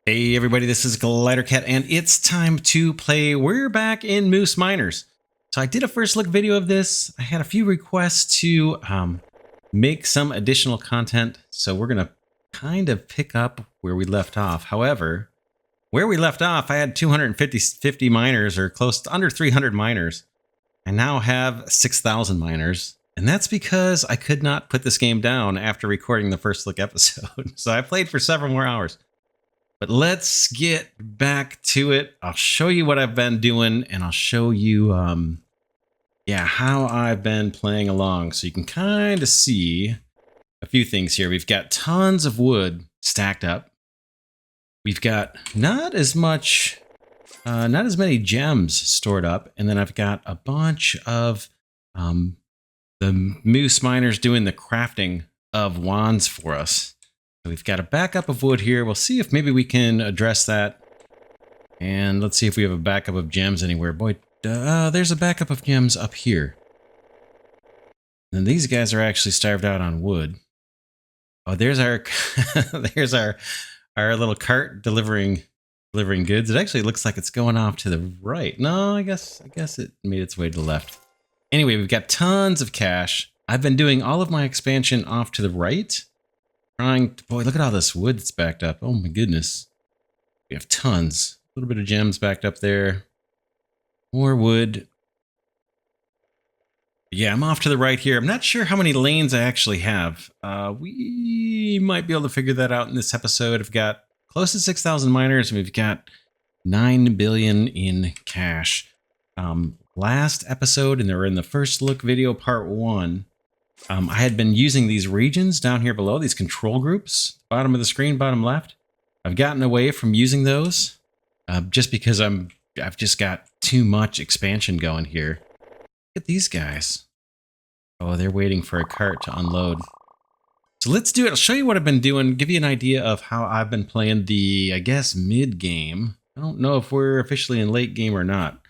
Hey everybody, this is Glidercat, and it's time to play We're Back in Moose Miners. So I did a first look video of this. I had a few requests to make some additional content, so we're going to kind of pick up where we left off. However, where we left off, I had 250 miners, or close to under 300 miners. I now have 6,000 miners, and that's because I could not put this game down after recording the first look episode. So I played for several more hours. But let's get back to it. I'll show you what I've been doing, and I'll show you, how I've been playing along. So you can kind of see a few things here. We've got tons of wood stacked up. We've got not as many gems stored up. And then I've got a bunch of the moose miners doing the crafting of wands for us. So we've got a backup of wood here. We'll see if maybe we can address that. And let's see if we have a backup of gems anywhere. Boy, there's a backup of gems up here. And these guys are actually starved out on wood. Oh, there's our there's our little cart delivering goods. It actually looks like it's going off to the right. No, I guess it made its way to the left. Anyway, we've got tons of cash. I've been doing all of my expansion off to the right. Boy, look at all this wood that's backed up. Oh my goodness. We have tons. A little bit of gems backed up there. More wood. Yeah, I'm off to the right here. I'm not sure how many lanes I actually have. We might be able to figure that out in this episode. I've got close to 6,000 miners, and we've got 9 billion in cash. Last episode, and they were in the first look video, part 1. I had been using these regions down here below, these control groups, bottom of the screen, bottom left. I've gotten away from using those just because I've just got too much expansion going here. Look at these guys. Oh, they're waiting for a cart to unload. So let's do it. I'll show you what I've been doing, give you an idea of how I've been playing the, I guess, mid-game. I don't know if we're officially in late game or not,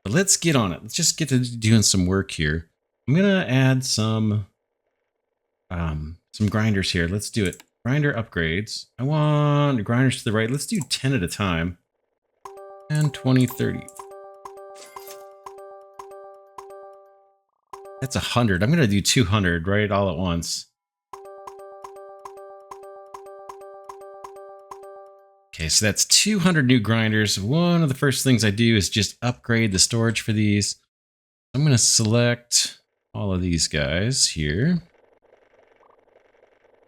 but let's get on it. Let's just get to doing some work here. I'm going to add some grinders here. Let's do it. Grinder upgrades. I want grinders to the right. Let's do 10 at a time. 10, 20, 30. That's 100. I'm going to do 200 right all at once. Okay, so that's 200 new grinders. One of the first things I do is just upgrade the storage for these. I'm going to select all of these guys here.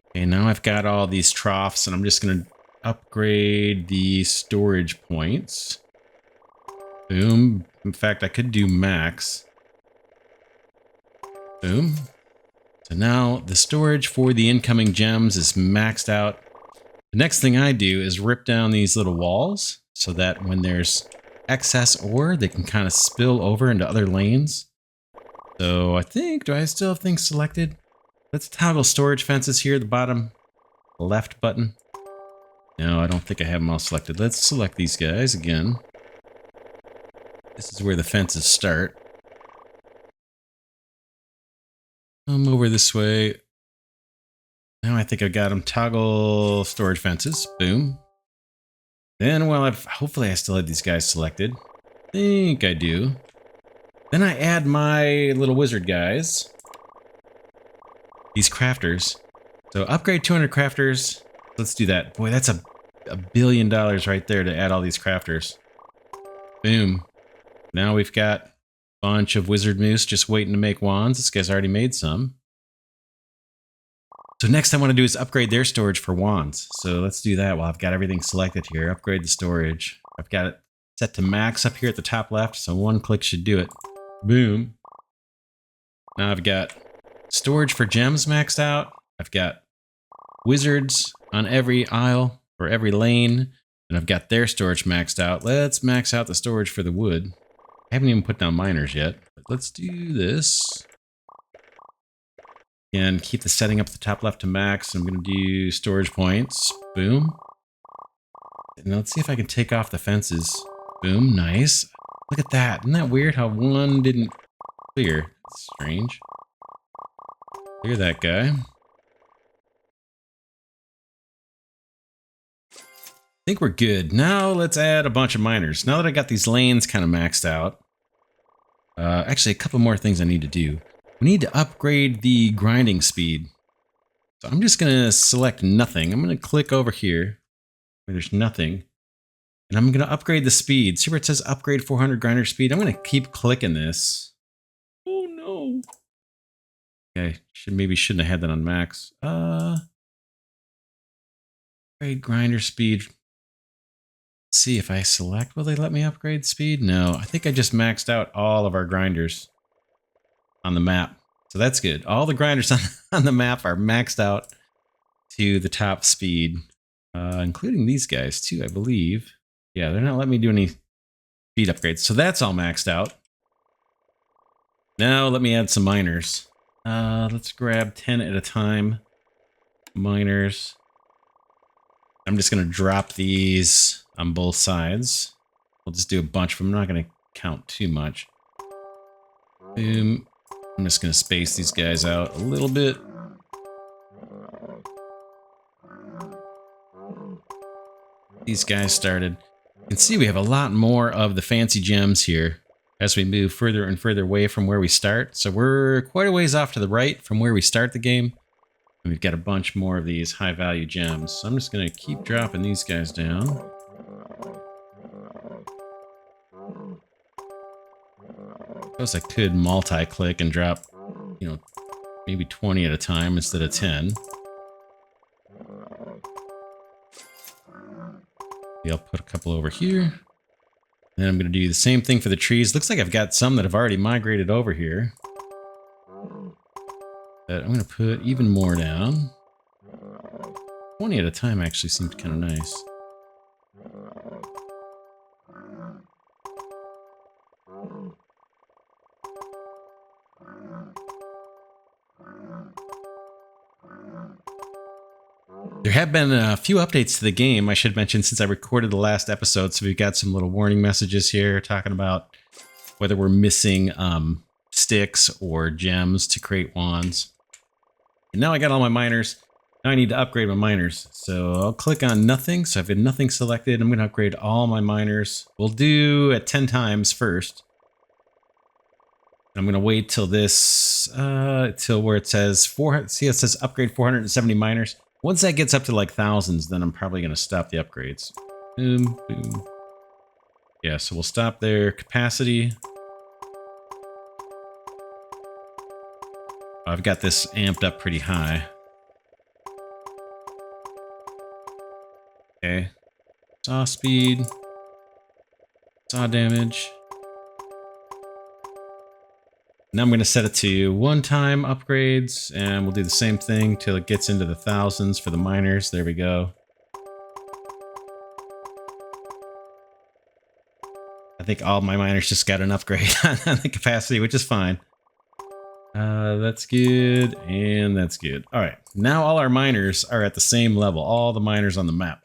Okay, now I've got all these troughs, and I'm just going to upgrade the storage points. Boom. In fact, I could do max. Boom. So now the storage for the incoming gems is maxed out. The next thing I do is rip down these little walls so that when there's excess ore, they can kind of spill over into other lanes. So I think, do I still have things selected? Let's toggle storage fences here at the bottom left button. No, I don't think I have them all selected. Let's select these guys again. This is where the fences start. Come over this way. Now I think I got them. Toggle storage fences. Boom. Then, well, hopefully I still have these guys selected. I think I do. Then I add my little wizard guys. These crafters. So upgrade 200 crafters. Let's do that. Boy, that's a $1 billion right there to add all these crafters. Boom. Now we've got a bunch of wizard moose just waiting to make wands. This guy's already made some. So next I want to do is upgrade their storage for wands. So let's do that while I've got everything selected here. Upgrade the storage. I've got it set to max up here at the top left, so one click should do it. Boom. Now I've got storage for gems maxed out. I've got wizards on every aisle or every lane, and I've got their storage maxed out. Let's max out the storage for the wood. I haven't even put down miners yet, but let's do this. And keep the setting up at the top left to max. I'm going to do storage points. Boom. And let's see if I can take off the fences. Boom. Nice. Look at that. Isn't that weird how one didn't clear? That's strange. Clear that guy. think we're good. Now let's add a bunch of miners. Now that I got these lanes kind of maxed out. Actually, a couple more things I need to do. We need to upgrade the grinding speed. So I'm just going to select nothing. I'm going to click over here where there's nothing. And I'm going to upgrade the speed. See where it says upgrade 400 grinder speed? I'm going to keep clicking this. Oh no. Okay, maybe shouldn't have had that on max. Upgrade grinder speed. Let's see if I select, will they let me upgrade speed? No, I think I just maxed out all of our grinders on the map. So that's good. All the grinders on the map are maxed out to the top speed, including these guys too, I believe. Yeah, they're not letting me do any speed upgrades. So that's all maxed out. Now let me add some miners. Let's grab 10 at a time. Miners. I'm just going to drop these on both sides. We'll just do a bunch of them. I'm not going to count too much. Boom. I'm just going to space these guys out a little bit. These guys started. You can see we have a lot more of the fancy gems here as we move further and further away from where we start. So we're quite a ways off to the right from where we start the game. And we've got a bunch more of these high value gems. So I'm just going to keep dropping these guys down. I suppose I could multi-click and drop, you know, maybe 20 at a time instead of 10. Yeah, I'll put a couple over here. Then I'm going to do the same thing for the trees. Looks like I've got some that have already migrated over here. But I'm going to put even more down. 20 at a time actually seems kind of nice. There have been a few updates to the game, I should mention, since I recorded the last episode. So we've got some little warning messages here talking about whether we're missing sticks or gems to create wands. And now I got all my miners. Now I need to upgrade my miners. So I'll click on nothing. So I've got nothing selected. I'm going to upgrade all my miners. We'll do at 10 times first. I'm going to wait till this, till where it says 400. See, it says upgrade 470 miners. Once that gets up to like thousands, then I'm probably going to stop the upgrades. Boom, boom. Yeah, so we'll stop there. Capacity. I've got this amped up pretty high. Okay. Saw speed. Saw damage. Now I'm going to set it to one-time upgrades, and we'll do the same thing till it gets into the thousands for the miners. There we go. I think all my miners just got an upgrade on the capacity, which is fine. That's good, and that's good. All right, now all our miners are at the same level, all the miners on the map.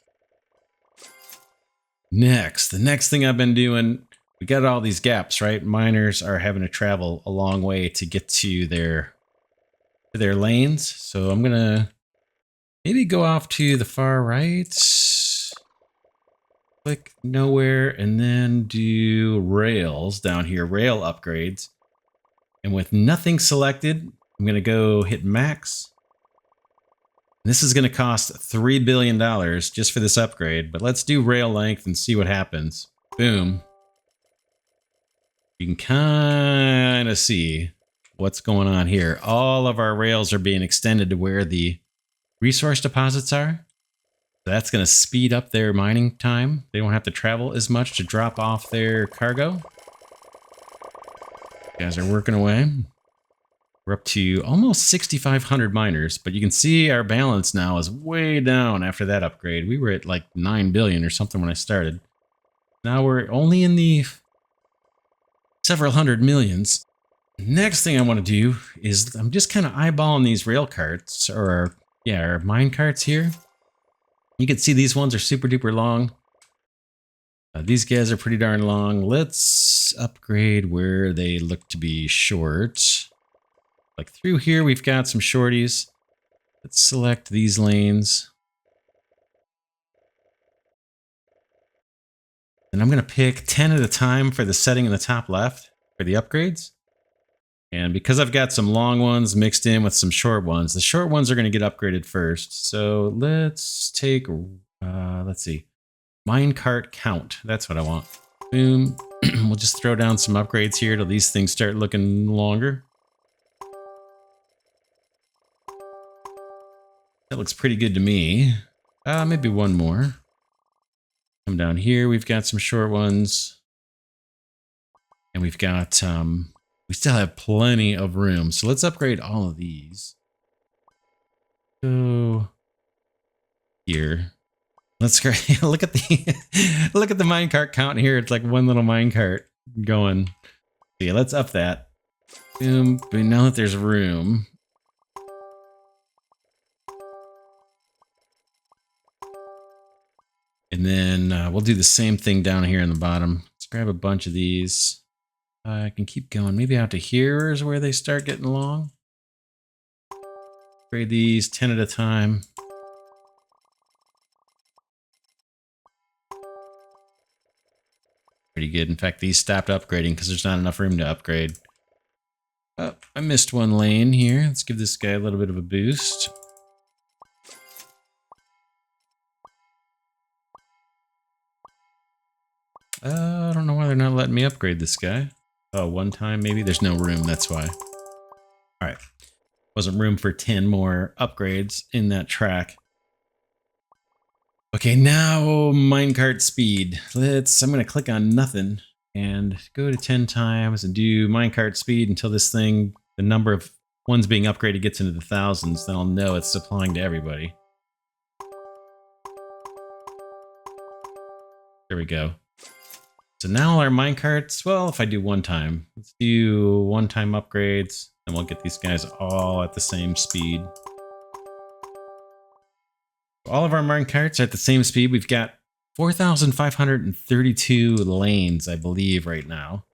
The next thing I've been doing, we got all these gaps, right? Miners are having to travel a long way to get to their lanes. So I'm going to maybe go off to the far right. Click nowhere, and then do rails down here, rail upgrades. And with nothing selected, I'm going to go hit max. And this is going to cost $3 billion just for this upgrade, but let's do rail length and see what happens. Boom. You can kind of see what's going on here. All of our rails are being extended to where the resource deposits are. That's going to speed up their mining time. They don't have to travel as much to drop off their cargo. You guys are working away. We're up to almost 6,500 miners, but you can see our balance now is way down after that upgrade. We were at like 9 billion or something when I started. Now we're only in the several hundred millions. Next thing I want to do is I'm just kind of eyeballing these rail carts, or our mine carts here. You can see these ones are super duper long. These guys are pretty darn long. Let's upgrade where they look to be short. Like through here, we've got some shorties. Let's select these lanes. And I'm going to pick 10 at a time for the setting in the top left for the upgrades. And because I've got some long ones mixed in with some short ones, the short ones are going to get upgraded first. So let's take, let's see, minecart count. That's what I want. Boom. We'll just throw down some upgrades here till these things start looking longer. That looks pretty good to me. Maybe one more. Come down here. We've got some short ones. And we've got, we still have plenty of room. So let's upgrade all of these. Go here. Let's go. Look at the look at the minecart count here. It's like one little minecart going. So yeah, let's up that. Boom. But now that there's room. And then we'll do the same thing down here in the bottom. Let's grab a bunch of these. I can keep going. Maybe out to here is where they start getting long. Upgrade these 10 at a time. Pretty good. In fact, these stopped upgrading because there's not enough room to upgrade. Oh, I missed one lane here. Let's give this guy a little bit of a boost. I don't know why they're not letting me upgrade this guy. Oh, one time maybe? There's no room, that's why. All right. Wasn't room for 10 more upgrades in that track. Okay, now minecart speed. I'm going to click on nothing and go to 10 times and do minecart speed until this thing, the number of ones being upgraded gets into the thousands. Then I'll know it's applying to everybody. There we go. So now our minecarts, well, if I do one time, let's do one-time upgrades, and we'll get these guys all at the same speed. All of our minecarts are at the same speed. We've got 4,532 lanes, I believe, right now.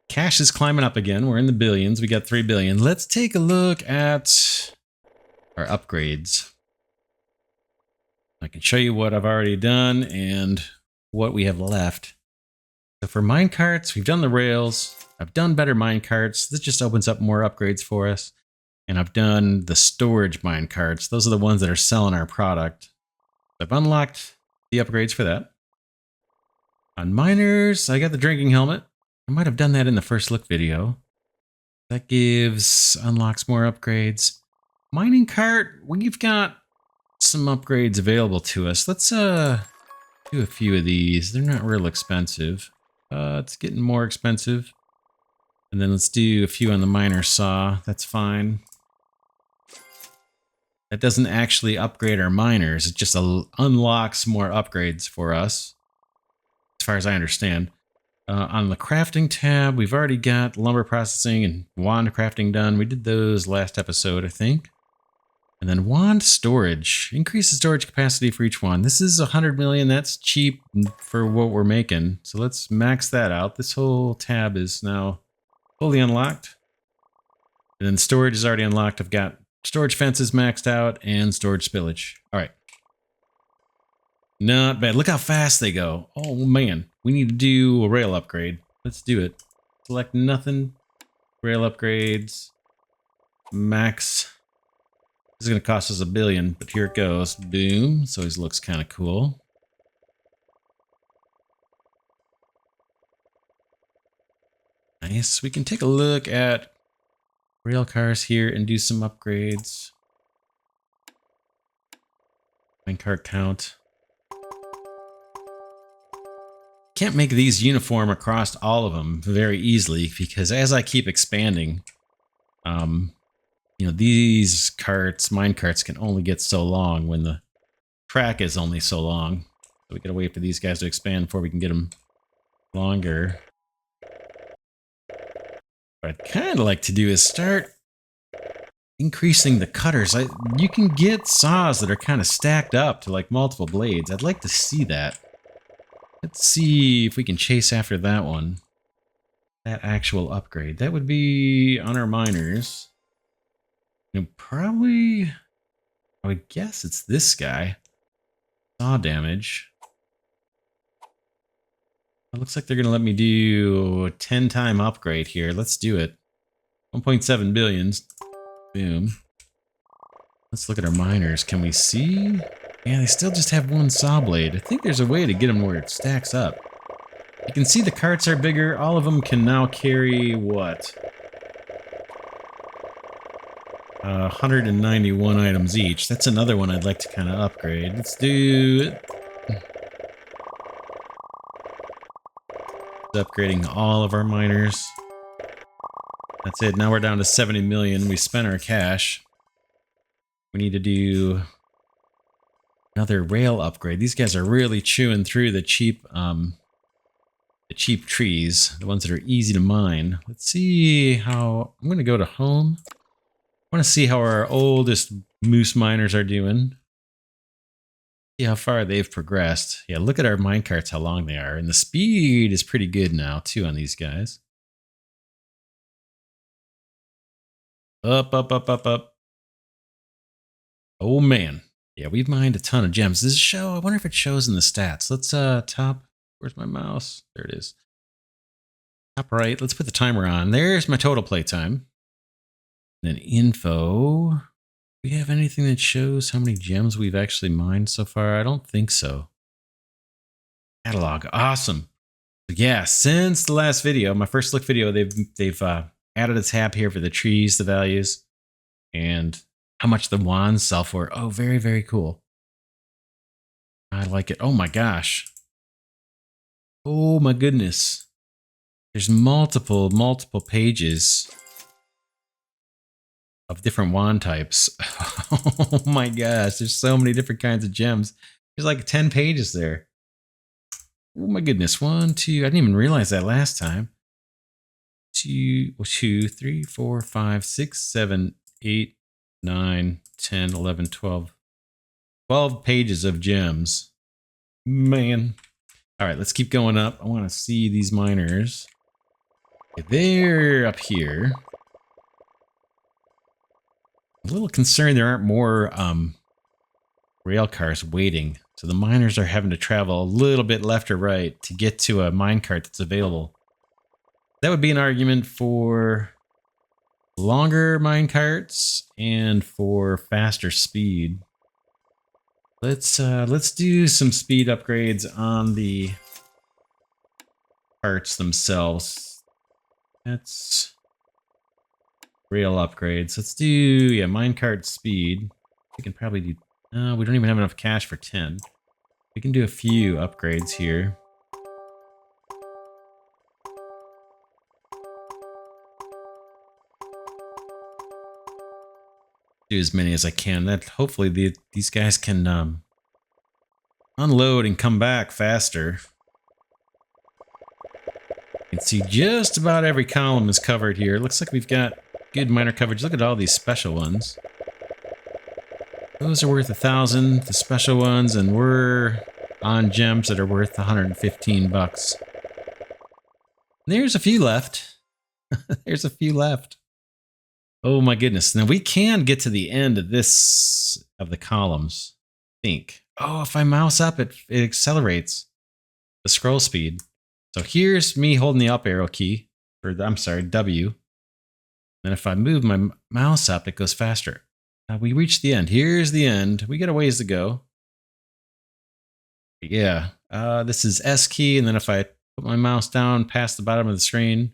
Cash is climbing up again. We're in the billions. We got 3 billion. Let's take a look at our upgrades. I can show you what I've already done and what we have left. So for minecarts, we've done the rails. I've done better minecarts. This just opens up more upgrades for us. And I've done the storage minecarts. Those are the ones that are selling our product. I've unlocked the upgrades for that. On miners, I got the drinking helmet. I might have done that in the first look video. That unlocks more upgrades. Mining cart, we've got some upgrades available to us. Let's do a few of these. They're not real expensive. It's getting more expensive. And then let's do a few on the miner saw. That's fine. That doesn't actually upgrade our miners. It just unlocks more upgrades for us, as far as I understand. On the crafting tab, we've already got lumber processing and wand crafting done. We did those last episode, I think. And then wand storage. Increase the storage capacity for each wand. This is 100 million. That's cheap for what we're making. So let's max that out. This whole tab is now fully unlocked. And then storage is already unlocked. I've got storage fences maxed out and storage spillage. All right. Not bad. Look how fast they go. Oh, man. We need to do a rail upgrade. Let's do it. Select nothing. Rail upgrades. Max. This is going to cost us 1 billion, but here it goes. Boom. So it looks kind of cool. Nice. We can take a look at rail cars here and do some upgrades. Minecart count. Can't make these uniform across all of them very easily because as I keep expanding, you know, these mine carts can only get so long when the track is only so long. So we gotta wait for these guys to expand before we can get them longer. What I'd kind of like to do is start increasing the cutters. You can get saws that are kind of stacked up to like multiple blades. I'd like to see that. Let's see if we can chase after that one. That actual upgrade. That would be on our miners. You know, probably, I would guess it's this guy. Saw damage. It looks like they're going to let me do a 10-time upgrade here. Let's do it. 1.7 billion. Boom. Let's look at our miners. Can we see? Yeah, they still just have one saw blade. I think there's a way to get them where it stacks up. You can see the carts are bigger. All of them can now carry what? 191 items each. That's another one I'd like to kind of upgrade. Let's do it. Upgrading all of our miners. That's it. Now we're down to 70 million. We spent our cash. We need to do another rail upgrade. These guys are really chewing through the cheap trees, the ones that are easy to mine. Let's see how... I'm going to go to home. I want to see how our oldest moose miners are doing. See how far they've progressed. Yeah, look at our minecarts, how long they are. And the speed is pretty good now, too, on these guys. Up, up, up, up, up. Oh, man. Yeah, we've mined a ton of gems. Does it show? I wonder if it shows in the stats. Let's, top. Where's my mouse? There it is. Top right. Let's put the timer on. There's my total playtime. And then info. Do we have anything that shows how many gems we've actually mined so far? I don't think so. Catalog. Awesome. But yeah, since the last video, my first look video, they've added a tab here for the trees, the values, and how much the wands sell for. Oh, very, very cool. I like it. Oh my gosh. Oh my goodness. There's multiple pages of different wand types. Oh my gosh, there's so many different kinds of gems. There's like 10 pages there. Oh my goodness, 1, 2, I didn't even realize that last time. 2, 3, 4, 5, 6, 7, 8, 9, 10, 11, 12. 12 pages of gems. Man. All right, let's keep going up. I want to see these miners. Okay, they're up here. I'm a little concerned there aren't more rail cars waiting. So the miners are having to travel a little bit left or right to get to a minecart that's available. That would be an argument for longer minecarts and for faster speed. Let's do some speed upgrades on the carts themselves. That's rail upgrades. Let's do, yeah, minecart speed. We can probably do, we don't even have enough cash for 10. We can do a few upgrades here. Do as many as I can. That hopefully these guys can unload and come back faster. You can see just about every column is covered here. It looks like we've got good miner coverage. Look at all these special ones. Those are worth 1,000, the special ones, and we're on gems that are worth 115 bucks. There's a few left. There's a few left. Oh my goodness. Now we can get to the end of this, of the columns, I think. Oh, if I mouse up, it accelerates the scroll speed. So here's me holding the up arrow key, or I'm sorry, W. And if I move my mouse up, it goes faster. We reached the end. Here's the end. We got a ways to go. Yeah. This is S key, and then if I put my mouse down past the bottom of the screen,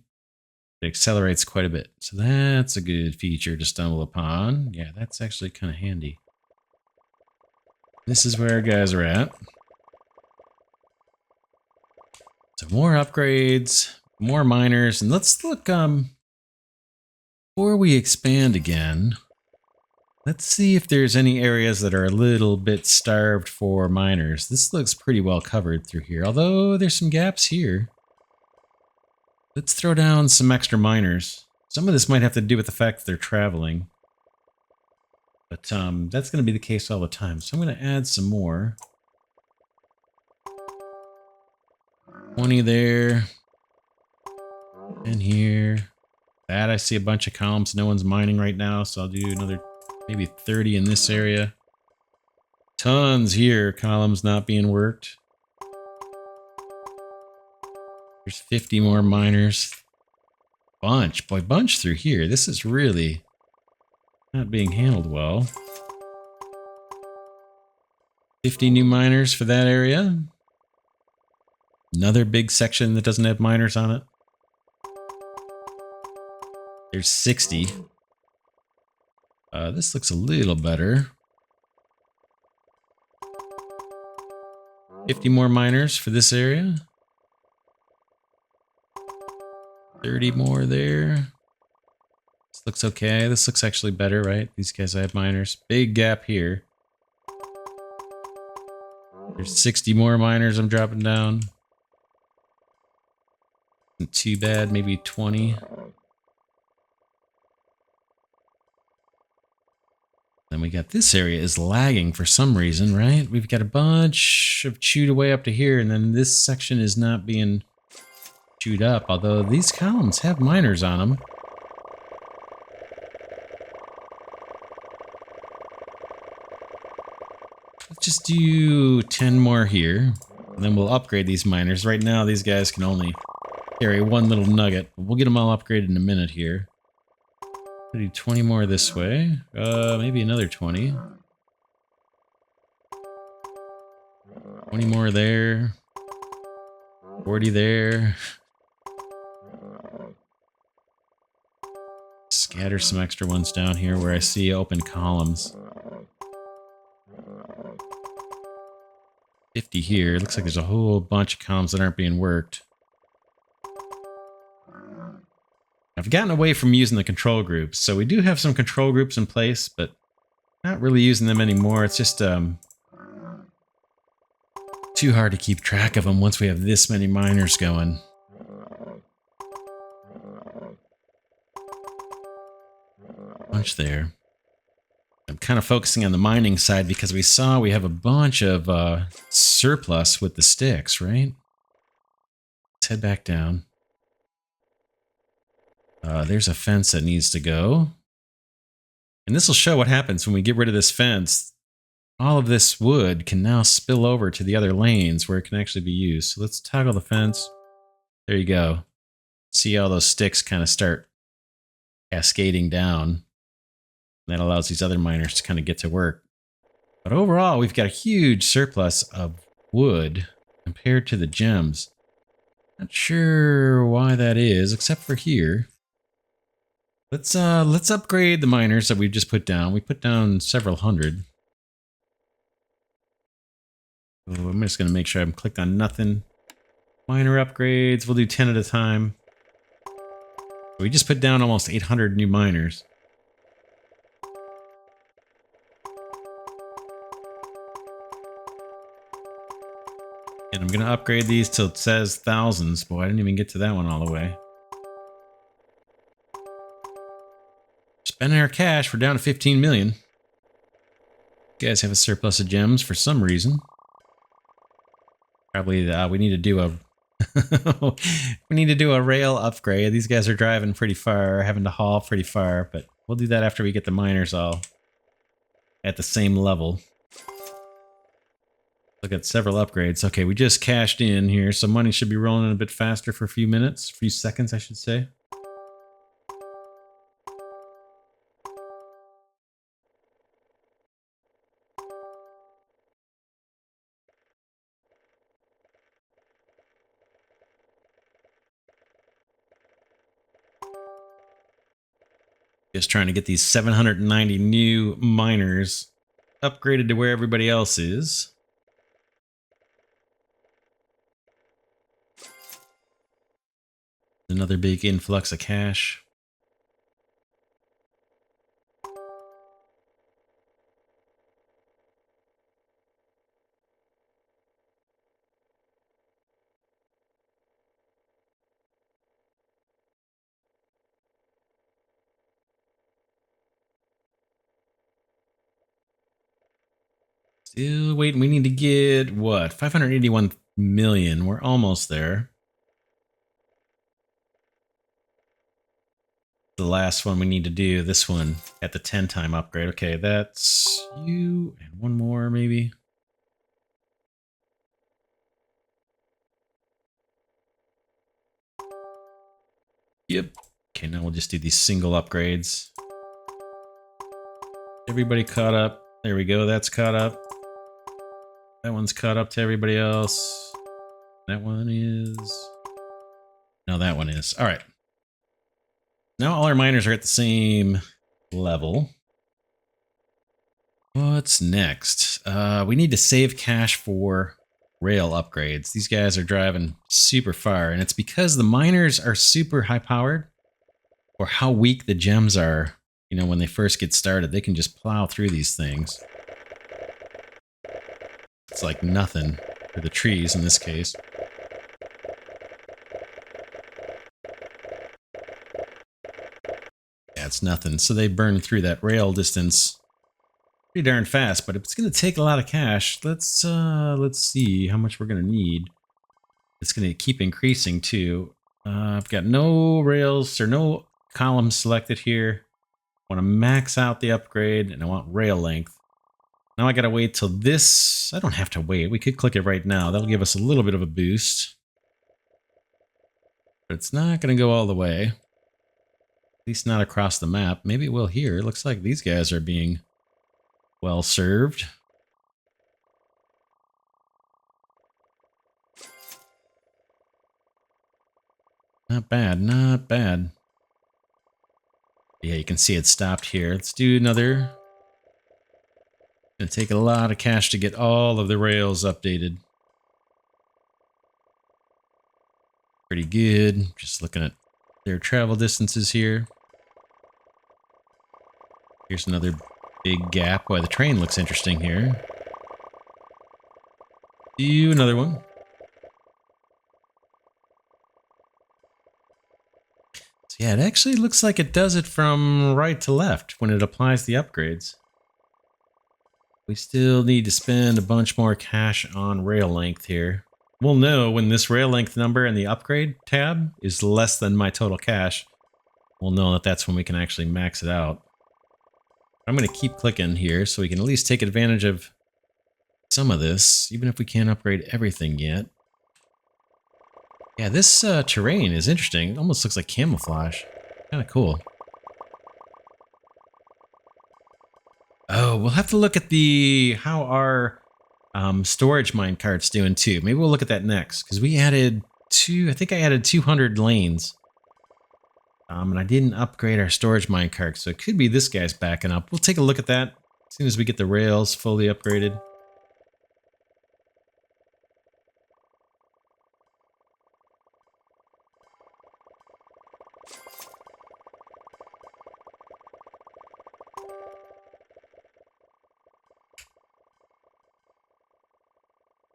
it accelerates quite a bit. So that's a good feature to stumble upon. Yeah, that's actually kind of handy. This is where our guys are at. So more upgrades, more miners, and let's look, before we expand again, let's see if there's any areas that are a little bit starved for miners. This looks pretty well covered through here, although there's some gaps here. Let's throw down some extra miners. Some of this might have to do with the fact that they're traveling. But that's going to be the case all the time. So I'm going to add some more. 20 there. And here. That I see a bunch of columns. No one's mining right now, so I'll do another maybe 30 in this area. Tons here, columns not being worked. There's 50 more miners. Bunch, boy, bunch through here. This is really not being handled well. 50 new miners for that area. Another big section that doesn't have miners on it. There's 60. This looks a little better. 50 more miners for this area. 30 more there. This looks okay. This looks actually better, right? These guys have miners. Big gap here. There's 60 more miners I'm dropping down. Not too bad, maybe 20. Then we got this area is lagging for some reason, right? We've got a bunch of chewed away up to here, and then this section is not being chewed up, although these columns have miners on them. Let's just do 10 more here, and then we'll upgrade these miners. Right now, these guys can only carry one little nugget, but we'll get them all upgraded in a minute here. We'll do 20 more this way. Maybe another 20. 20 more there. 40 there. Scatter some extra ones down here where I see open columns. 50 here. Looks like there's a whole bunch of columns that aren't being worked. I've gotten away from using the control groups, so we do have some control groups in place, but not really using them anymore. It's just too hard to keep track of them once we have this many miners going. Bunch there. I'm kind of focusing on the mining side because we saw we have a bunch of surplus with the sticks, right? Let's head back down. There's a fence that needs to go. And this will show what happens when we get rid of this fence. All of this wood can now spill over to the other lanes where it can actually be used. So let's toggle the fence. There you go. See all those sticks kind of start cascading down. That allows these other miners to kind of get to work. But overall, we've got a huge surplus of wood compared to the gems. Not sure why that is, except for here. Let's upgrade the miners that we've just put down. We put down several hundred. Oh, I'm just going to make sure I'm clicked on nothing. Miner upgrades. We'll do 10 at a time. We just put down almost 800 new miners. And I'm going to upgrade these till it says thousands. Boy, I didn't even get to that one all the way. Spending our cash, we're down to 15 million. You guys have a surplus of gems for some reason. Probably we need to do a we need to do a rail upgrade. These guys are driving pretty far, having to haul pretty far, but we'll do that after we get the miners all at the same level. Look at several upgrades. Okay, we just cashed in here, so money should be rolling in a bit faster for a few minutes, a few seconds, I should say. Just trying to get these 790 new miners upgraded to where everybody else is. Another big influx of cash. Still waiting. We need to get, what, 581 million. We're almost there. The last one we need to do, this one at the 10 time upgrade. Okay, that's you and one more maybe. Yep. Okay, now we'll just do these single upgrades. Everybody caught up. There we go. That's caught up. That one's caught up to everybody else. That one is... No, that one is. All right. Now all our miners are at the same level. What's next? We need to save cash for rail upgrades. These guys are driving super far, and it's because the miners are super high powered, or how weak the gems are. You know, when they first get started, they can just plow through these things. It's like nothing for the trees in this case. Yeah, it's nothing. So they burn through that rail distance pretty darn fast, but it's going to take a lot of cash. Let's see how much we're going to need. It's going to keep increasing too. I've got no rails or no columns selected here. I want to max out the upgrade, and I want rail length. Now I got to wait till this. I don't have to wait. We could click it right now. That'll give us a little bit of a boost. But it's not going to go all the way. At least not across the map. Maybe it will here. It looks like these guys are being well served. Not bad, not bad. Yeah, you can see it stopped here. Let's do another. Gonna take a lot of cash to get all of the rails updated. Pretty good. Just looking at their travel distances here. Here's another big gap. Boy, the train looks interesting here. Do another one. So yeah, it actually looks like it does it from right to left when it applies the upgrades. We still need to spend a bunch more cash on rail length here. We'll know when this rail length number in the upgrade tab is less than my total cash. We'll know that that's when we can actually max it out. I'm going to keep clicking here so we can at least take advantage of some of this, even if we can't upgrade everything yet. Yeah, this terrain is interesting. It almost looks like camouflage. Kind of cool. Oh, we'll have to look at how our storage minecart's doing too. Maybe we'll look at that next, because we added I think I added 200 lanes. And I didn't upgrade our storage minecart, so it could be this guy's backing up. We'll take a look at that as soon as we get the rails fully upgraded.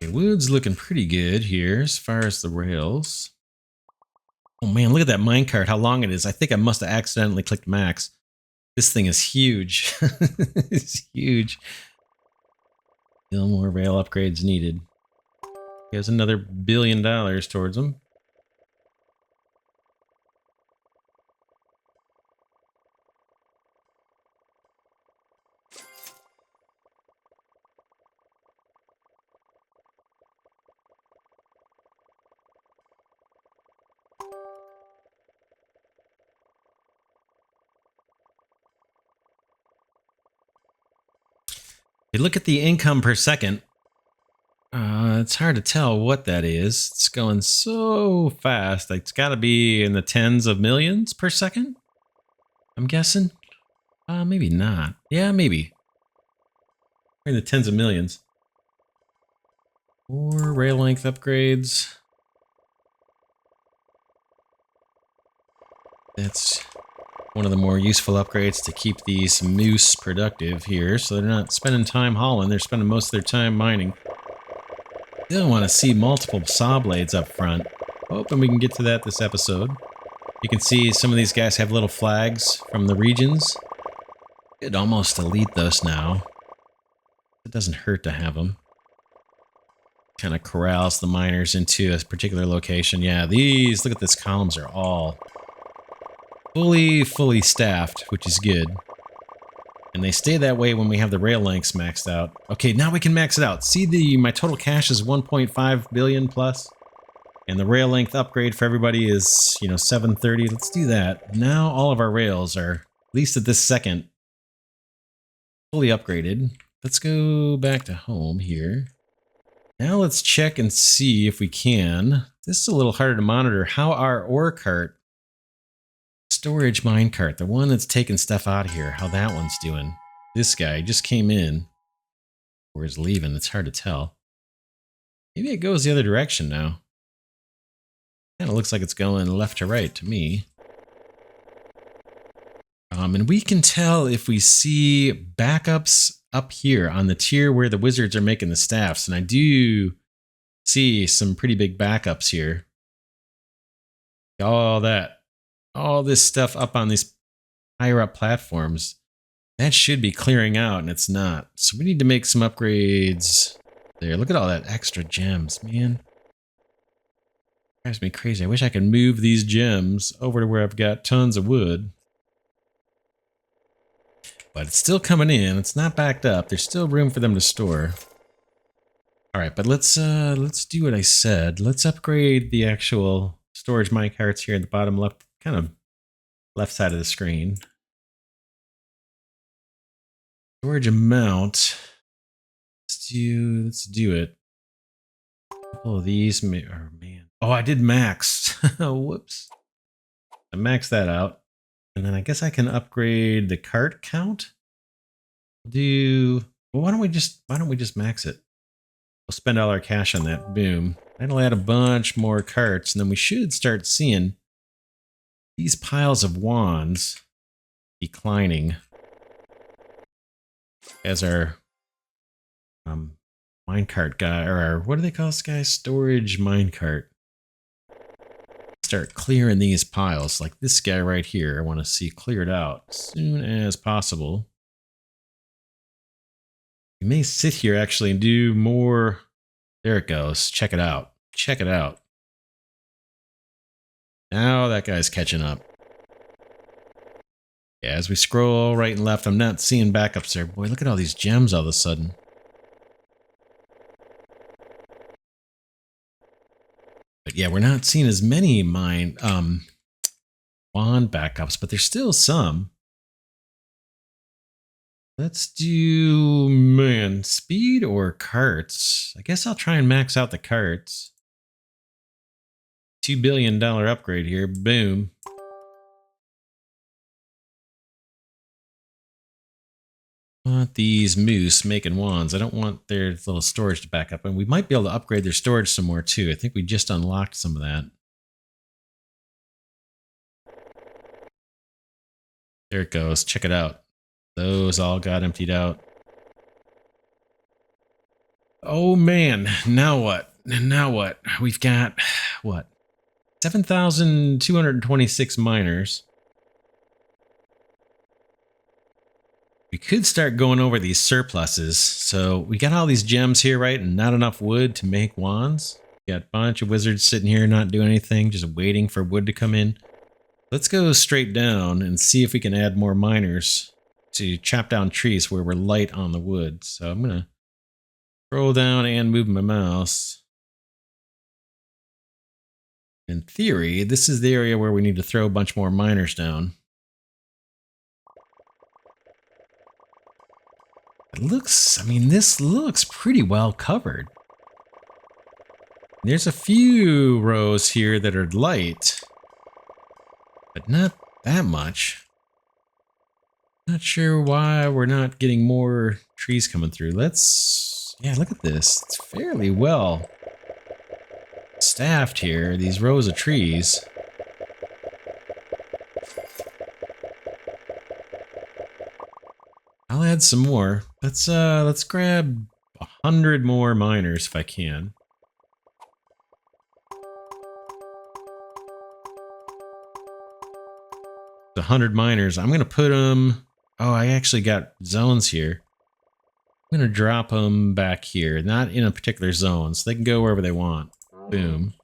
Okay, wood's looking pretty good here as far as the rails. Oh man, look at that minecart, how long it is. I think I must have accidentally clicked max. This thing is huge. It's huge. Still more rail upgrades needed. Here's another $1 billion towards them. If you look at the income per second, it's hard to tell what that is. It's going so fast. Like, it's got to be in the tens of millions per second, I'm guessing. Maybe not. Yeah, maybe. In the tens of millions. More rail length upgrades. That's one of the more useful upgrades to keep these moose productive here, so they're not spending time hauling, they're spending most of their time mining. Still want to see multiple saw blades up front. Hoping we can get to that this episode. You can see some of these guys have little flags from the regions. Could almost delete those now. It doesn't hurt to have them. Kind of corrals the miners into a particular location. Yeah, these, look at this, columns are all fully staffed, which is good. And they stay that way when we have the rail lengths maxed out. Okay, now we can max it out. See, my total cash is 1.5 billion plus. And the rail length upgrade for everybody is, 730. Let's do that. Now all of our rails are, at least at this second, fully upgraded. Let's go back to home here. Now let's check and see if we can. This is a little harder to monitor. How our ore cart, storage minecart, the one that's taking stuff out of here, how that one's doing. This guy just came in, or is leaving. It's hard to tell. Maybe it goes the other direction now. Kind of looks like it's going left to right to me. And we can tell if we see backups up here on the tier where the wizards are making the staffs. And I do see some pretty big backups here. All this stuff up on these higher up platforms. That should be clearing out, and it's not. So we need to make some upgrades there. Look at all that extra gems, man. Drives me crazy. I wish I could move these gems over to where I've got tons of wood. But it's still coming in. It's not backed up. There's still room for them to store. All right, but let's do what I said. Let's upgrade the actual storage minecarts here at the bottom left, kind of left side of the screen. Storage amount. Let's do it. A couple of these, oh man. Oh, I did max. Whoops. I maxed that out. And then I guess I can upgrade the cart count. Well, why don't we just max it? We'll spend all our cash on that. Boom. That'll add a bunch more carts, and then we should start seeing these piles of wands declining as our minecart guy, or our, what do they call this guy? Storage minecart. Start clearing these piles, like this guy right here. I want to see cleared out as soon as possible. We may sit here actually and do more. There it goes. Check it out. Check it out. Now that guy's catching up. Yeah, as we scroll right and left, I'm not seeing backups there. Boy, look at all these gems all of a sudden. But yeah, we're not seeing as many wand backups, but there's still some. Let's do, man, speed or carts. I guess I'll try and max out the carts. $2 billion upgrade here. Boom. I want these moose making wands. I don't want their little storage to back up. And we might be able to upgrade their storage some more too. I think we just unlocked some of that. There it goes. Check it out. Those all got emptied out. Oh man, now what? Now what? We've got, what? 7,226 miners. We could start going over these surpluses. So we got all these gems here, right? And not enough wood to make wands. We got a bunch of wizards sitting here not doing anything, just waiting for wood to come in. Let's go straight down and see if we can add more miners to chop down trees where we're light on the wood. So I'm going to scroll down and move my mouse. In theory, this is the area where we need to throw a bunch more miners down. It looks, I mean, this looks pretty well covered. There's a few rows here that are light, but not that much. Not sure why we're not getting more trees coming through. Yeah, look at this. It's fairly well staffed here, these rows of trees. I'll add some more. Let's grab 100 more miners if I can. 100 miners. I'm gonna put them. Oh, I actually got zones here. I'm gonna drop them back here, not in a particular zone, so they can go wherever they want. Boom.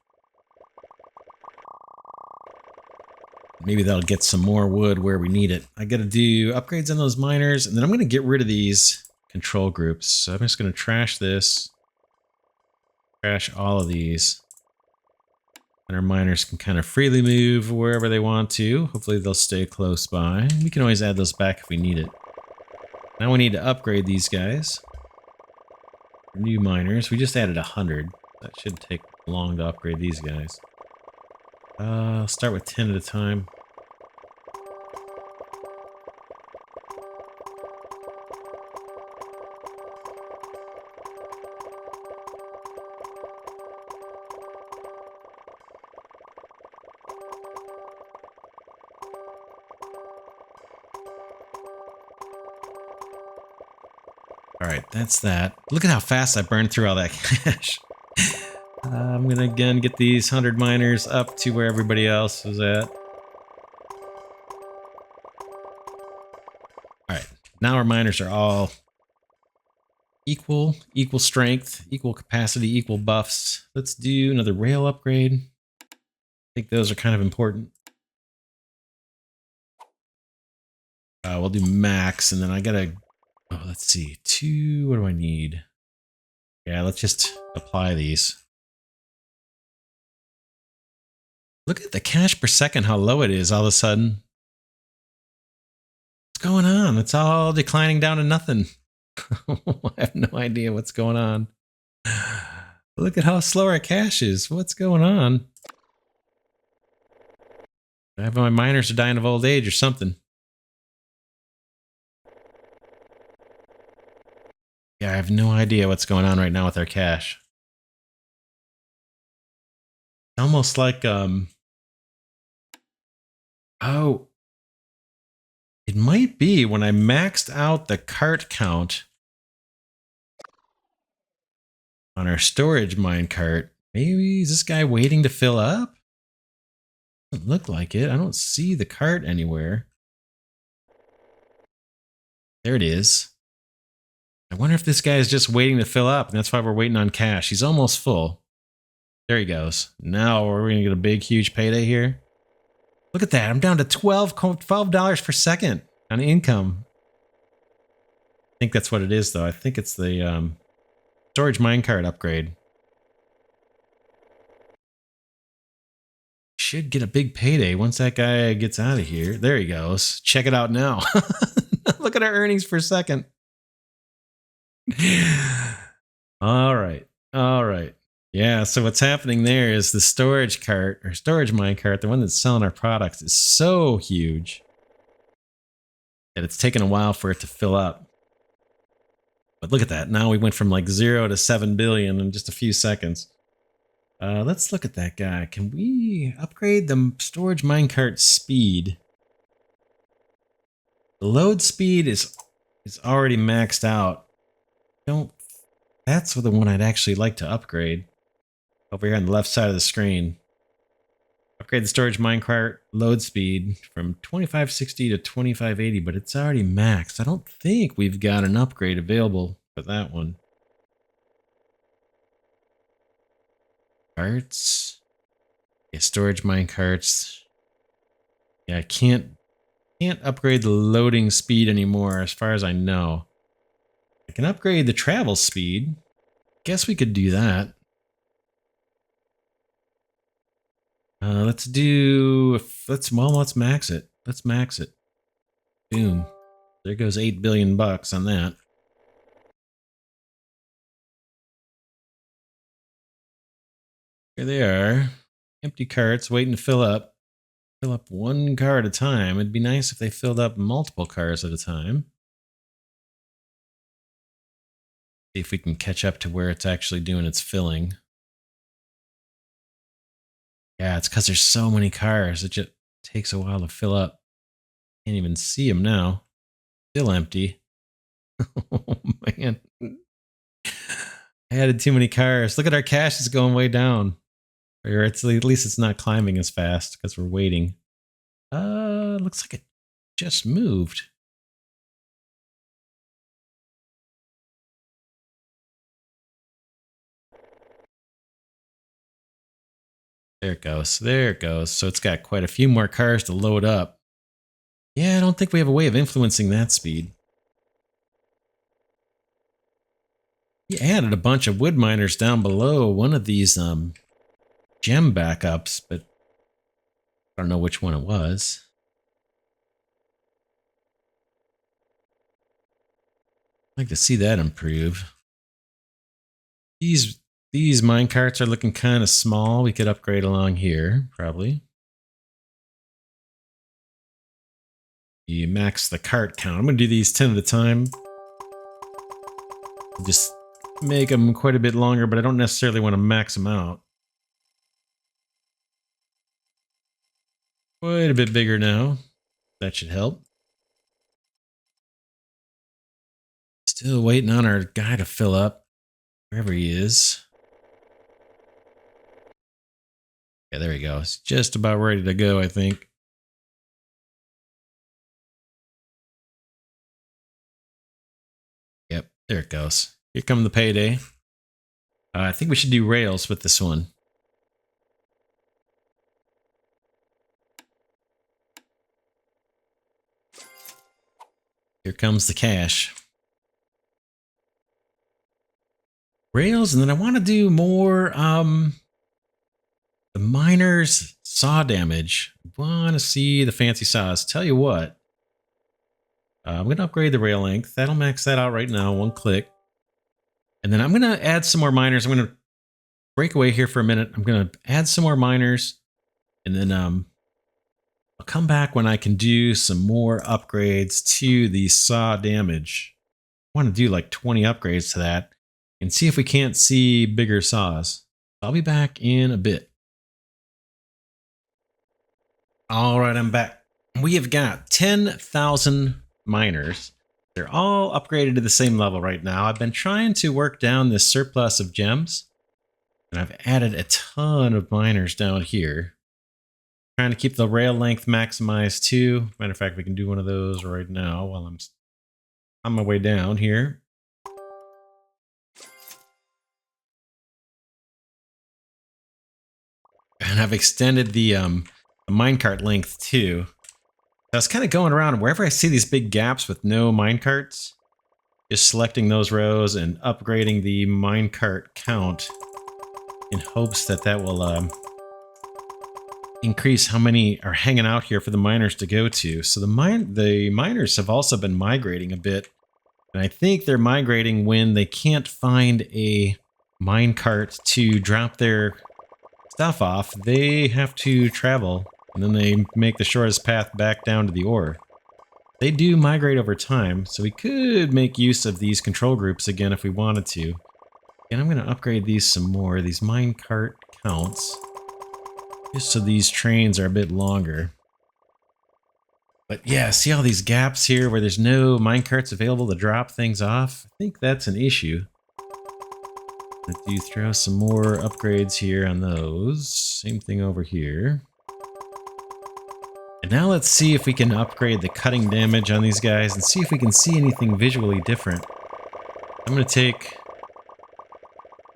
Maybe that'll get some more wood where we need it. I gotta do upgrades on those miners, and then I'm gonna get rid of these control groups. So I'm just gonna trash this. Trash all of these. And our miners can kind of freely move wherever they want to. Hopefully they'll stay close by. We can always add those back if we need it. Now we need to upgrade these guys. New miners. We just added 100. That should take long to upgrade these guys. I'll start with 10 at a time. Alright, that's that. Look at how fast I burned through all that cash. I'm gonna again get these 100 miners up to where everybody else is at. Alright, now our miners are all equal strength, equal capacity, equal buffs. Let's do another rail upgrade. I think those are kind of important. We'll do max, and then I gotta... Oh, let's see. 2, what do I need? Yeah, let's just apply these. Look at the cash per second, how low it is all of a sudden. What's going on? It's all declining down to nothing. I have no idea what's going on. Look at how slow our cash is. What's going on? My miners are dying of old age or something. Yeah, I have no idea what's going on right now with our cash. Almost like, oh, it might be when I maxed out the cart count on our storage minecart. Maybe is this guy waiting to fill up? Doesn't look like it. I don't see the cart anywhere. There it is. I wonder if this guy is just waiting to fill up, and that's why we're waiting on cash. He's almost full. There he goes. Now we're going to get a big, huge payday here. Look at that. I'm down to $12 per second on income. I think that's what it is, though. I think it's the storage minecart upgrade. Should get a big payday once that guy gets out of here. There he goes. Check it out now. Look at our earnings per second. All right. Yeah, so what's happening there is the storage cart, or storage minecart, the one that's selling our products, is so huge that it's taken a while for it to fill up. But look at that. Now we went from like 0 to 7 billion in just a few seconds. Let's look at that guy. Can we upgrade the storage minecart speed? The load speed is already maxed out. That's the one I'd actually like to upgrade. Over here on the left side of the screen. Upgrade the storage minecart load speed from 2560 to 2580, but it's already maxed. I don't think we've got an upgrade available for that one. Carts. Yeah, storage minecarts. Yeah, I can't upgrade the loading speed anymore as far as I know. I can upgrade the travel speed. Guess we could do that. Let's max it. Let's max it. Boom. There goes 8 billion bucks on that. Here they are. Empty carts waiting to fill up. Fill up one car at a time. It'd be nice if they filled up multiple cars at a time. See if we can catch up to where it's actually doing its filling. Yeah, it's because there's so many cars. It just takes a while to fill up. Can't even see them now. Still empty. Oh, man. I added too many cars. Look at our cash is going way down. Or at least it's not climbing as fast because we're waiting. Looks like it just moved. There it goes. There it goes. So it's got quite a few more cars to load up. Yeah, I don't think we have a way of influencing that speed. He added a bunch of wood miners down below one of these gem backups, but I don't know which one it was. I'd like to see that improve. These minecarts are looking kind of small. We could upgrade along here, probably. You max the cart count. I'm going to do these 10 at a time. Just make them quite a bit longer, but I don't necessarily want to max them out. Quite a bit bigger now. That should help. Still waiting on our guy to fill up, wherever he is. Yeah, there he goes. Just about ready to go, I think. Yep, there it goes. Here come the payday. I think we should do rails with this one. Here comes the cash. Rails, and then I want to do more the miners saw damage. Want to see the fancy saws. Tell you what, I'm going to upgrade the rail length. That'll max that out right now, one click. And then I'm going to add some more miners. I'm going to break away here for a minute. I'm going to add some more miners, and then I'll come back when I can do some more upgrades to the saw damage. I want to do like 20 upgrades to that and see if we can't see bigger saws. I'll be back in a bit. All right, I'm back. We have got 10,000 miners. They're all upgraded to the same level right now. I've been trying to work down this surplus of gems, and I've added a ton of miners down here. Trying to keep the rail length maximized too. Matter of fact, we can do one of those right now while I'm on my way down here. And I've extended the minecart length too. I was kind of going around, and wherever I see these big gaps with no minecarts, just selecting those rows and upgrading the minecart count in hopes that that will increase how many are hanging out here for the miners to go to. So the miners have also been migrating a bit, and I think they're migrating when they can't find a minecart to drop their stuff off. They have to travel, and then they make the shortest path back down to the ore. They do migrate over time, so we could make use of these control groups again if we wanted to. And I'm going to upgrade these some more, these minecart counts, just so these trains are a bit longer. But yeah, see all these gaps here where there's no minecarts available to drop things off? I think that's an issue. Let's do throw some more upgrades here on those. Same thing over here. And now let's see if we can upgrade the cutting damage on these guys and see if we can see anything visually different. I'm going to take...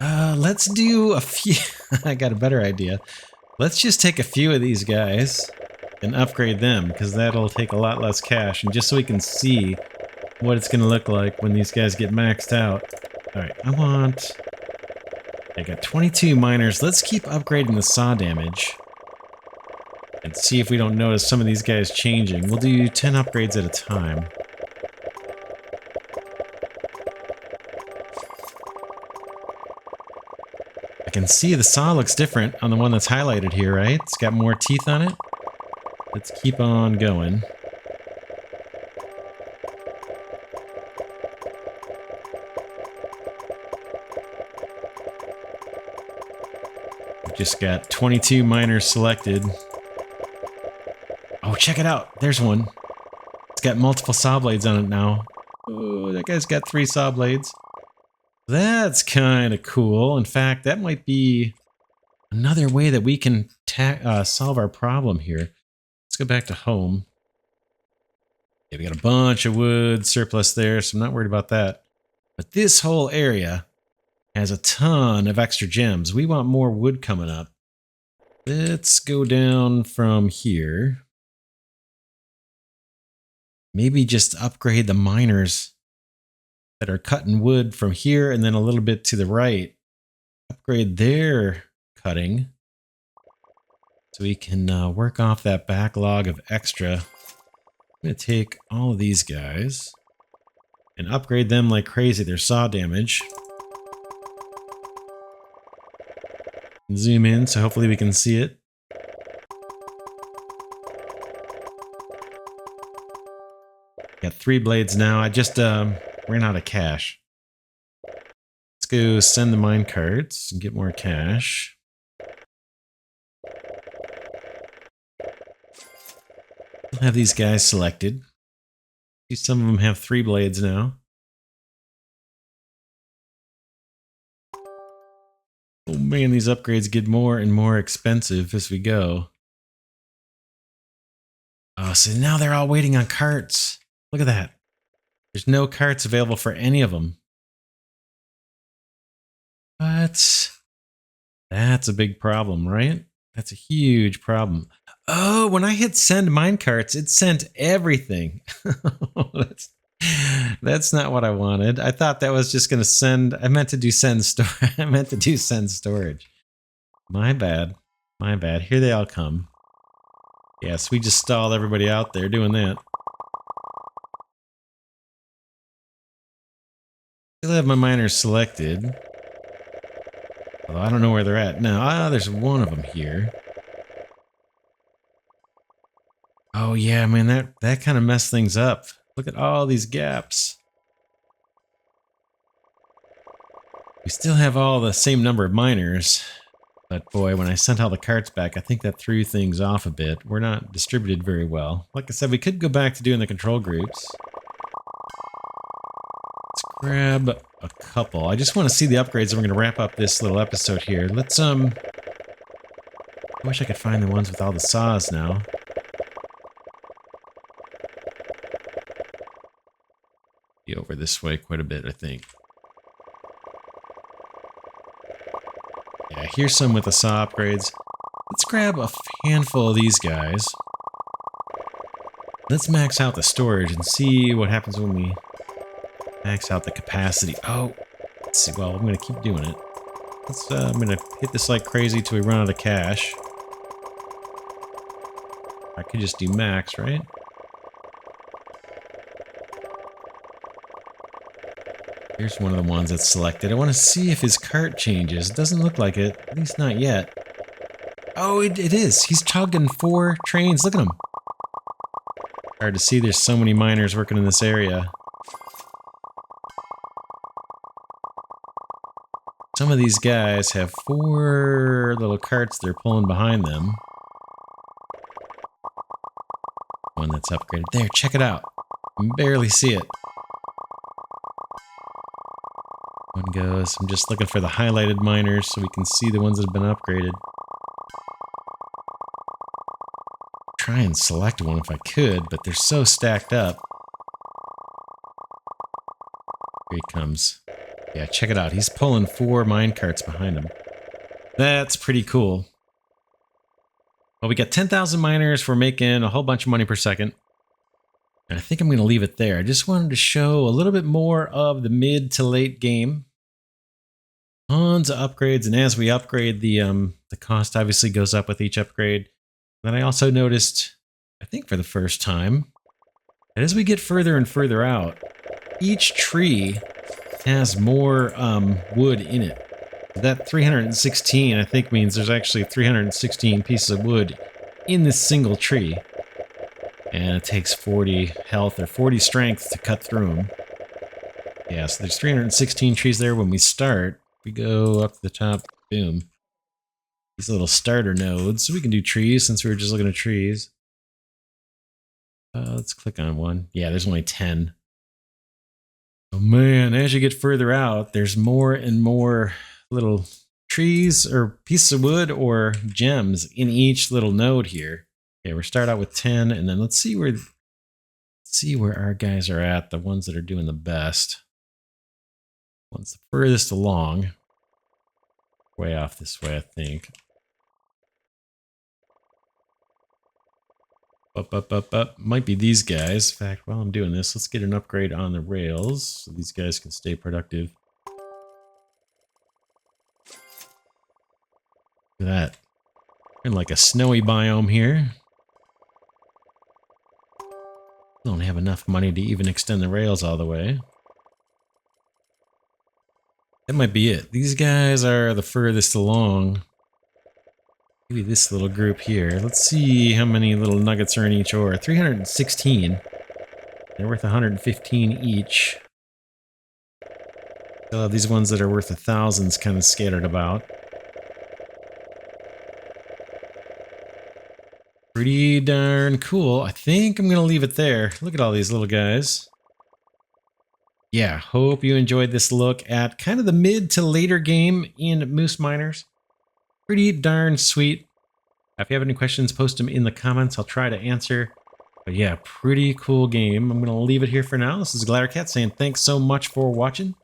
let's do a few... I got a better idea. Let's just take a few of these guys and upgrade them, because that'll take a lot less cash, and just so we can see what it's going to look like when these guys get maxed out. Alright, I got 22 miners. Let's keep upgrading the saw damage and see if we don't notice some of these guys changing. We'll do 10 upgrades at a time. I can see the saw looks different on the one that's highlighted here, right? It's got more teeth on it. Let's keep on going. We've just got 22 miners selected. Oh, check it out. There's one. It's got multiple saw blades on it now. Oh, that guy's got 3 saw blades. That's kind of cool. In fact, that might be another way that we can solve our problem here. Let's go back to home. Yeah, we got a bunch of wood surplus there, so I'm not worried about that. But this whole area has a ton of extra gems. We want more wood coming up. Let's go down from here. Maybe just upgrade the miners that are cutting wood from here and then a little bit to the right. Upgrade their cutting. So we can work off that backlog of extra. I'm going to take all of these guys and upgrade them like crazy. Their saw damage. Zoom in so hopefully we can see it. Got 3 blades now. I just ran out of cash. Let's go send the minecarts and get more cash. We'll have these guys selected. See, some of them have 3 blades now. Oh man, these upgrades get more and more expensive as we go. Oh, so now they're all waiting on carts. Look at that. There's no carts available for any of them. But that's a big problem, right? That's a huge problem. Oh, when I hit send minecarts, it sent everything. That's not what I wanted. I thought that was just going to send. I meant to do send store. I meant to do send storage. My bad. My bad. Here they all come. Yes, we just stalled everybody out there doing that. Still have my miners selected. Although I don't know where they're at now. Ah, there's one of them here. Oh yeah, man, that kind of messed things up. Look at all these gaps. We still have all the same number of miners. But boy, when I sent all the carts back, I think that threw things off a bit. We're not distributed very well. Like I said, we could go back to doing the control groups. Let's grab a couple. I just want to see the upgrades and we're going to wrap up this little episode here. Let's, I wish I could find the ones with all the saws now. Be over this way quite a bit, I think. Yeah, here's some with the saw upgrades. Let's grab a handful of these guys. Let's max out the storage and see what happens when we max out the capacity. Oh, let's see. Well, I'm going to keep doing it. I'm going to hit this like crazy till we run out of cash. I could just do max, right? Here's one of the ones that's selected. I want to see if his cart changes. It doesn't look like it. At least not yet. Oh, it is. He's chugging 4 trains. Look at him. Hard to see. There's so many miners working in this area. Some of these guys have 4 little carts they're pulling behind them. One that's upgraded. There, check it out. I can barely see it. One goes. I'm just looking for the highlighted miners so we can see the ones that have been upgraded. Try and select one if I could, but they're so stacked up. Here he comes. Yeah, check it out. He's pulling 4 minecarts behind him. That's pretty cool. Well, we got 10,000 miners. We're making a whole bunch of money per second. And I think I'm going to leave it there. I just wanted to show a little bit more of the mid to late game. Tons of upgrades, and as we upgrade, the cost obviously goes up with each upgrade. Then I also noticed, I think for the first time, that as we get further and further out, each tree has more wood in it. That 316, I think, means there's actually 316 pieces of wood in this single tree. And it takes 40 health or 40 strength to cut through them. Yeah, so there's 316 trees there when we start. We go up to the top, boom. These little starter nodes. So we can do trees since we were just looking at trees. Let's click on one. Yeah, there's only 10. Oh man, as you get further out, there's more and more little trees or pieces of wood or gems in each little node here. Okay, we'll start out with 10, and then let's see where our guys are at, the ones that are doing the best. One's the furthest along. Way off this way, I think. Up. Might be these guys. In fact, while I'm doing this, let's get an upgrade on the rails so these guys can stay productive. Look at that. In like a snowy biome here. Don't have enough money to even extend the rails all the way. That might be it. These guys are the furthest along. Maybe this little group here. Let's see how many little nuggets are in each ore. 316. They're worth 115 each. Still have these ones that are worth 1,000s kind of scattered about. Pretty darn cool. I think I'm going to leave it there. Look at all these little guys. Yeah, hope you enjoyed this look at kind of the mid to later game in Moose Miners. Pretty darn sweet. If you have any questions, post them in the comments. I'll try to answer. But yeah, pretty cool game. I'm going to leave it here for now. This is Glidercat saying thanks so much for watching.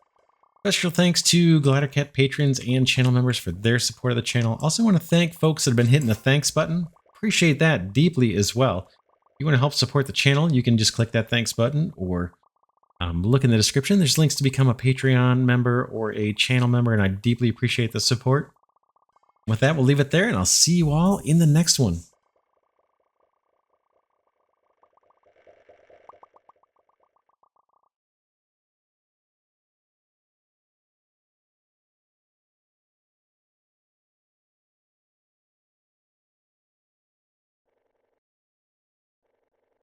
Special thanks to Glidercat patrons and channel members for their support of the channel. Also want to thank folks that have been hitting the thanks button. Appreciate that deeply as well. If you want to help support the channel, you can just click that thanks button or look in the description. There's links to become a Patreon member or a channel member, and I deeply appreciate the support. With that, we'll leave it there, and I'll see you all in the next one.